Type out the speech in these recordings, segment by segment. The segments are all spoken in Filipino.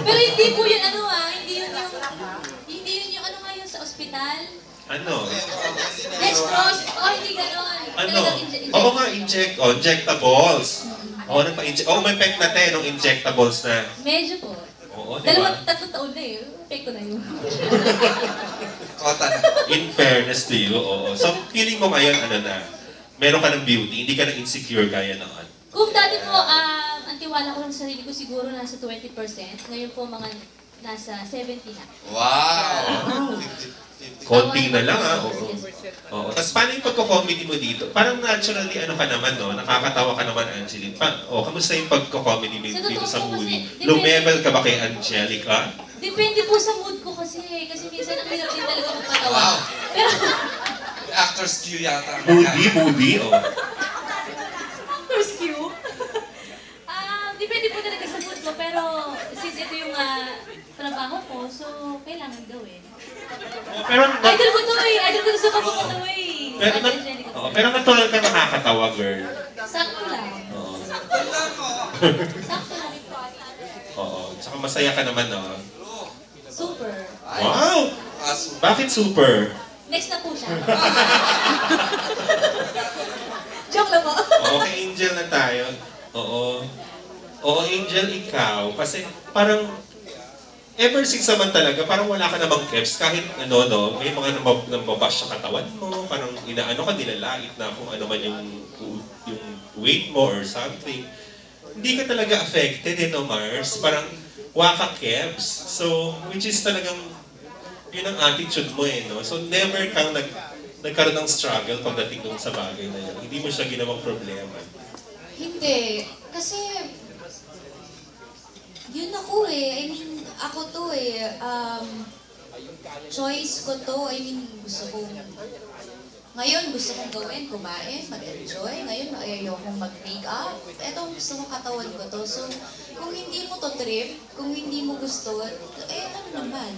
Pero hindi po yun hindi yun yung ano nga yun sa ospital. Ano? Dextrose. Oh, hindi ganon. Ano? Oo nga, injectables. Oo, may pek na tayo nung injectables na. Medyo po. Oo, di ba? 2-3 taon na eh. Pek ko na yun. Kota na. In fairness to you, oo. So, feeling mo ngayon, meron ka ng beauty, hindi ka na insecure gaya ng ano. Kung dati po, ang tiwala ko lang sa sarili ko siguro nasa 20%. Ngayon po mga nasa 70 na. Wow! 50. Konti na lang, ha? Oo. Oo. Tapos paano yung pagko-comedy mo dito? Parang naturally, ka naman, no? Nakakatawa ka naman, Angeline. Kamusta yung pagko-comedy mo dito sa movie? Lumevel ka ba kay Angelica? Depende po sa mood ko kasi. Kasi minsan ang hirap din talaga magpatawa. Wow! Pero, Actor's cue yata. Moody, oh. actor's cue. Depende po talaga sa mood ko. Pero, since ito yung trabaho ko, so kailangan gawin. Pero, Idol ko to eh. Idol ko to sa pagkakatawa eh. pero natural ka nakakatawa, girl. Sakto lang. Oo. Sakto lang. Oo. Tsaka masaya ka naman, no? Super. Wow! Bakit super? Next na po siya. Joke lang po. Oo, kay Angel na tayo. Oo. Oo, Angel, ikaw. Kasi parang, ever since naman talaga, parang wala ka namang keps. Kahit may mga nababash sa katawan mo. Parang inaano ka, nilalait na kung ano man yung weight mo or something. Hindi ka talaga affected, Mars? Parang, waka keps. So, which is talagang, yun ang attitude mo no? So, never kang nagkaroon ng struggle pagdating dun sa bagay na yun. Hindi mo siya ginawang problema. Hindi. Kasi, yun ako eh. I mean, ako to eh. Choice ko to. I mean, ngayon gusto kong gawin, kumain, mag-enjoy. Ngayon ayokong mag-make up. Eto gusto mo katawan ko to. So, kung hindi mo to trip, kung hindi mo gusto, ano naman?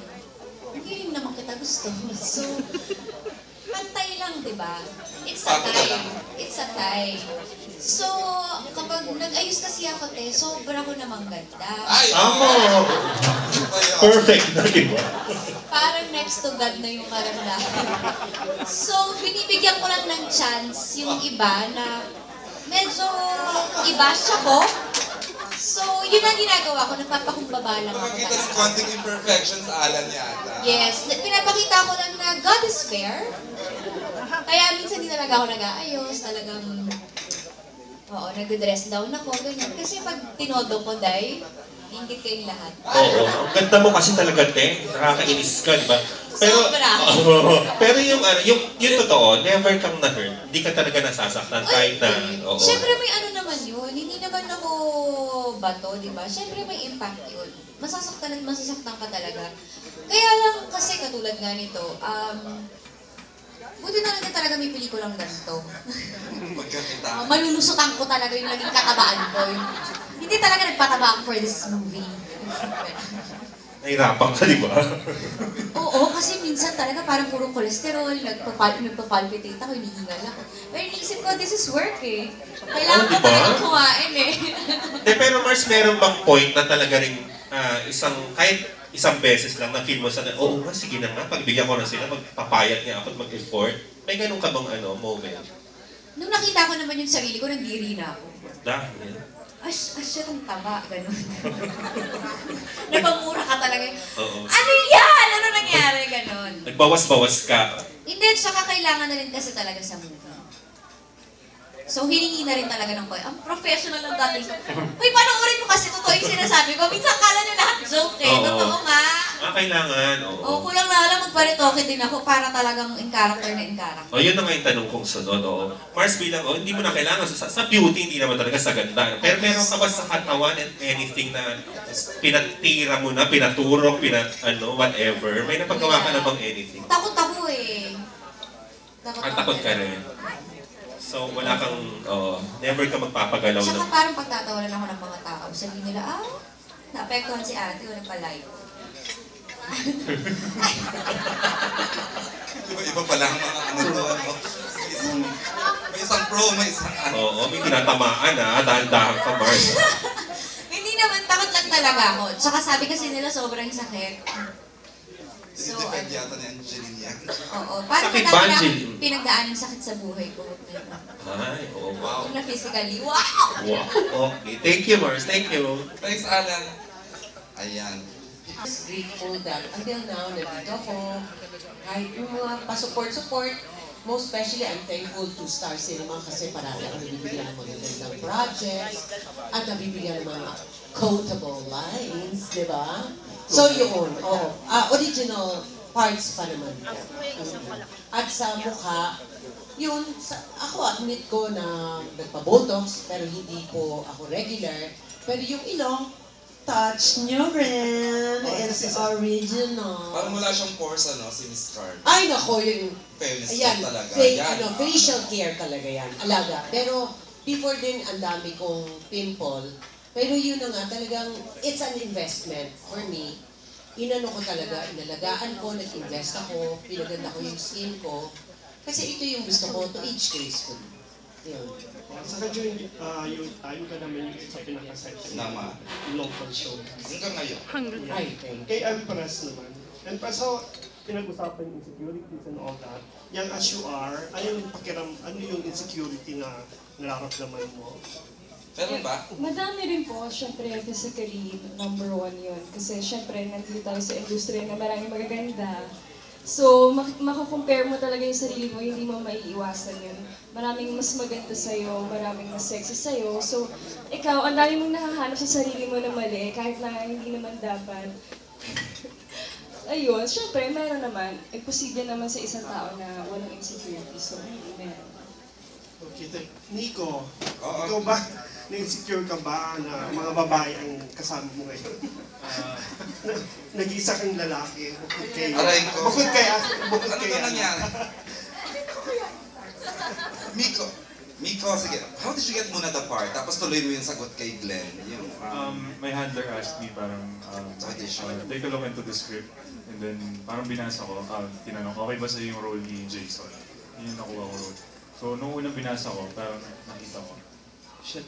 Hindi rin naman kita gusto. So, pantay lang, di ba? It's a time. It's a time. So, kapag nag-ayos kasi ako, sobra ko namang ganda. Ay! Perfect na, di ba? Parang next to God na yung karamdaman. So, binibigyan ko lang ng chance yung iba na medyo i-bash ako. So, yun ang ginagawa ko. Nagpapakumbaba lang ako. Nakakita ng konting imperfections sa Alan yata. Yes. Pinapakita ko lang na God is fair. Kaya minsan hindi talaga ako nag-aayos. Talagang, nag-dress down ako. Ganyan. Kasi pag tinodo ko, ingit kayong lahat. Oo. Ang ganda mo kasi talaga, te. Nakakainis ka, di ba? Pero, pero yung totoo, never kang na-hurt. Hindi ka talaga nasasaktan kahit na, Siyempre may ano naman yun. Hindi naman ako bato, di ba? Siyempre may impact yun. Masasaktan at masasaktan ka talaga. Kaya lang kasi katulad nga nito, buti na lang talaga may pelikulang ganito. Malulusutan ko talaga yung naging katabaan ko. Hindi talaga nagpataba ako for this movie. Nahirapan ka, di ba? Oo, kasi minsan talaga parang puro kolesterol, nagpapalpitate ako, hinihingal ako. Pero iniisip ko, this is work eh. Kailangan ko talaga kumain eh. Pero Mars, meron bang point na talaga rin kahit isang beses lang na feel mo sana, oo nga, sige na nga, pagbigyan ko na sila, magpapayat niya ako at mag-effort. May ganun ka bang moment? Nung nakita ko naman yung sarili ko, nandiri na ako. Dahil? Shit, ang taba, ganun. Napamura ka talaga. Oo. Ano yan? Ano nangyari? Ganun. Nagbawas-bawas ka. Hindi, tsaka kailangan na rin kasi talaga sa movie. So, hiningi na rin talaga ng ang professional ng dating ko. Uy, panoorin mo kasi totoo yung sinasabi ko. Minsan kala nyo lahat joke eh. Totoo nga. Kailangan. Oo. Kulang na lang magparitoke din ako para talagang in character na in character. Yun na nga yung tanong kong sunod. Mars, bilang, hindi mo na kailangan. Sa beauty, hindi naman talaga sa ganda. Pero meron ka ba sa katawan and anything na pinatira mo na, pinaturok, whatever? May napagawa ka na bang anything? Takot ako eh. Takot ka rin. So, wala kang, never ka magpapagalaw ng... Saka parang pagtatawanan ako ng mga tao. Sabihin nila, naapektuhan si ate, walang palay ko. Iba pala ang mga may isang pro, may isang Oo, may tinatamaan dahan-dahan ka, Mars. Hindi naman, takot lang talaga ako. Tsaka sabi kasi nila sobrang sakit. So, Depende yata ni Angeline yan. oo. Parang Sakit madami ba, na akong Angeline? pinagdaanan sakit sa buhay ko. Ay, oo. Wow. Huwag na physically. Wow! Wow. Okay. Thank you, Mars. Thank you. Thanks, Alan. Ayan. I was grateful that until now, nandito ako. Kahit yung mga pa-support, most especially, I'm thankful to Star Cinema kasi parang ako nabibigyan ng magagandang projects at nabibigyan ng mga quotable lines, di ba? So yun, original parts pa naman ko. At sa mukha, yun, ako admit ko na nagpa-botox, pero hindi po ako regular. Pero yung ilong, touch nyo rin. It's original. Parang wala siyang pores, si Miss Carl. Ay, nako, yung... Fairness Ayan, talaga. Yan. facial care talaga yan. Alaga. Pero, before din, ang dami kong pimple. Pero yun na nga, talagang, it's an investment for me. Inano ko talaga, inalagaan ko, nag-invest ako, pinaganda ko yung skin ko. Kasi ito yung gusto ko, to age gracefully. Yun. Saka during yung time ka namin sa pinaka-set Nama. local show. Hanggang ngayon. Ay, thank you. Kay Empress naman. And pa so, pinag-usapan yung insecurities and all that. Yang as you are, ano yung insecurity na nararamdaman mo? Meron ba? Madami rin po, syempre physically, number one yun. Kasi syempre, nandito tayo sa industriya na maraming magaganda. So, makakompare mo talaga yung sarili mo, hindi mo maiiwasan yun. Maraming mas maganda sa'yo, maraming mas sexy sa'yo. So, ikaw, ang dami mong nakahanap sa sarili mo na mali, kahit na hindi naman dapat. Ayun, syempre, meron naman. Posible naman sa isang tao na walang insecurity. So, meron. Okay, Nico, Oo. ikaw ba, na-insecure ka ba na mga babae ang kasama mo ngayon? Nag-iisa kang lalaki, bukod kay... Aray ko. Bukod kay... Bukod Ano kay... ba nangyari? Miko, sige. How did you get muna the part? Tapos tuloy mo yung sagot kay Glenn. Yung, My handler asked me parang take a look into the script and then parang binasa ko, tinanong, okay ba sa'yo yung role ni Jason? Yun yung nakuha ko role. So nung unang binasa ko, parang nakita ko, shit,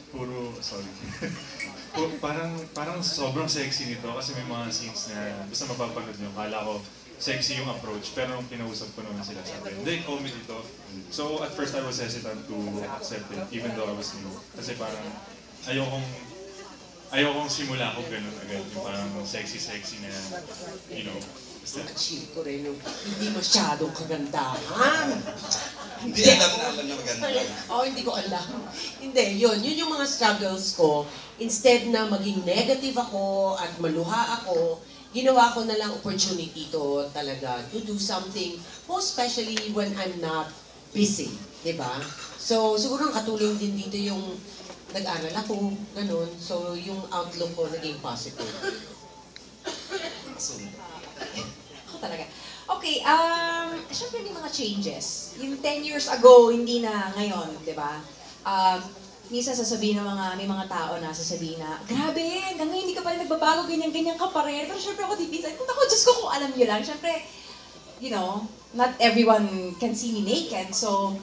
parang sobrang sexy nito kasi may mga scenes na basta mapapanood nyo, kala ko sexy yung approach, pero nung kinausap ko naman sila sabi, hindi, comedy to. So at first I was hesitant to accept it, even though I was new. Kasi parang ayokong simula ko ganun agad, yung parang sexy na, you know, basta. Achieve ko rin yung hindi masyadong kagandahan. Hindi alam na maganda. Hindi ko alam. Hindi, yun yung mga struggles ko. Instead na maging negative ako at maluha ako, ginawa ko na lang opportunity to talaga to do something, most especially when I'm not busy, di ba? So, siguro ang katulong din dito yung nag-aral ako, ganun. So, yung outlook ko naging positive. Ako talaga. Okay, syempre may mga changes. Yung 10 years ago, hindi na ngayon, di ba? Minsan sasabihin ng may mga tao na sasabihin na, grabe, hanggang ngayon hindi ka pa rin nagbabago, ganyan-ganyan ka pa rin. Pero syempre ako dipinsan, kung ako, Diyos ko, kung alam nyo lang, syempre, you know, not everyone can see me naked. So,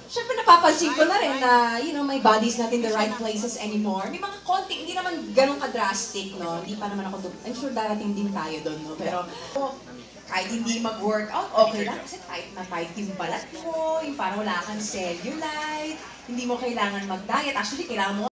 syempre napapansin ko na rin na, you know, my body's not in the right places anymore. May mga konti, hindi naman ganun ka-drastic, no? Hindi pa naman ako, I'm sure darating din tayo doon, no? Pero, kahit hindi mag-workout, okay lang kasi tight na tight yung balat mo, yung parang wala kang cellulite, hindi mo kailangan mag-diet. Actually, kailangan mo